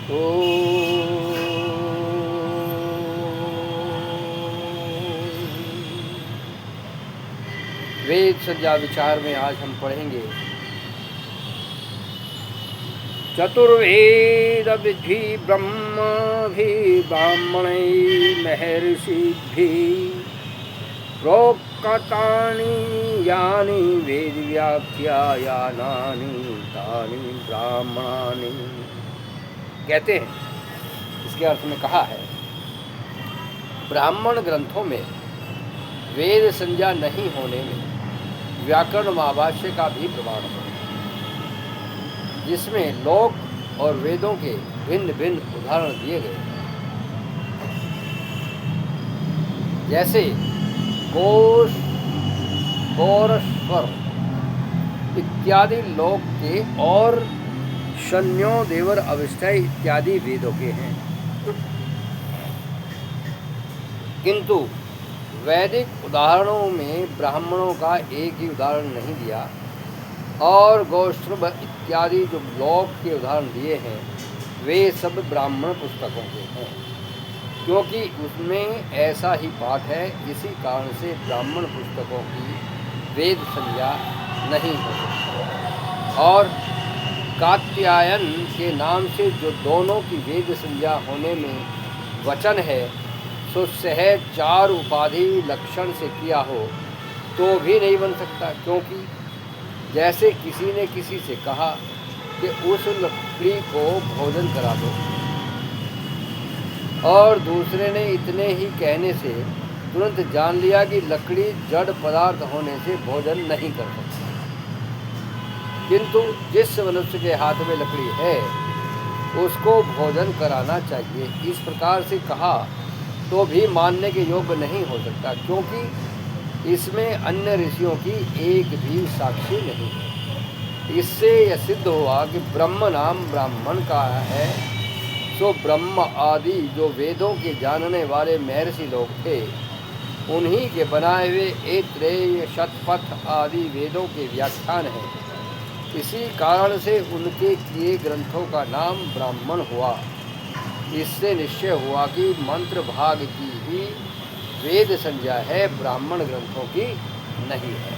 ओ वेद संज्ञा विचार में आज हम पढ़ेंगे चतुर्वेद विधि ब्रह्म भी ब्राह्मण महर्षि भी प्रोक्तानि यानि वेद व्याख्यायानानि तानि ब्राह्मणानि। कहते हैं, इसके अर्थ में कहा है, ब्राह्मण ग्रंथों में वेद संज्ञा नहीं होने में व्याकरण महाभाष्य का भी प्रमाण है, जिसमें लोक और वेदों के भिन्न भिन्न उदाहरण दिए गए हैं। जैसे कोश, कोरस्वर इत्यादि लोक के और शन्यो, देवर, अविष्टय इत्यादि वेदों के हैं। किंतु वैदिक उदाहरणों में ब्राह्मणों का एक ही उदाहरण नहीं दिया और गौश्रभ इत्यादि जो लोक के उदाहरण दिए हैं वे सब ब्राह्मण पुस्तकों के हैं, क्योंकि उसमें ऐसा ही पाठ है। इसी कारण से ब्राह्मण पुस्तकों की वेद संज्ञा नहीं हो सकती। और कात्यायन के नाम से जो दोनों की वेद संज्ञा होने में वचन है, सो सहज 4 उपाधि लक्षण से किया हो तो भी नहीं बन सकता, क्योंकि जैसे किसी ने किसी से कहा कि उस लकड़ी को भोजन करा दो, और दूसरे ने इतने ही कहने से तुरंत जान लिया कि लकड़ी जड़ पदार्थ होने से भोजन नहीं कर सकती। किंतु जिस मनुष्य के हाथ में लकड़ी है उसको भोजन कराना चाहिए, इस प्रकार से कहा तो भी मानने के योग्य नहीं हो सकता, क्योंकि इसमें अन्य ऋषियों की एक भी साक्षी नहीं है। इससे यह सिद्ध हुआ कि ब्रह्म नाम ब्राह्मण का है, सो ब्रह्म आदि जो वेदों के जानने वाले महर्षि लोग थे, उन्हीं के बनाए हुए ऐत्रेय, शतपथ आदि वेदों के व्याख्यान हैं। इसी कारण से उनके किए ग्रंथों का नाम ब्राह्मण हुआ। इससे निश्चय हुआ कि मंत्र भाग की ही वेद संज्ञा है, ब्राह्मण ग्रंथों की नहीं है।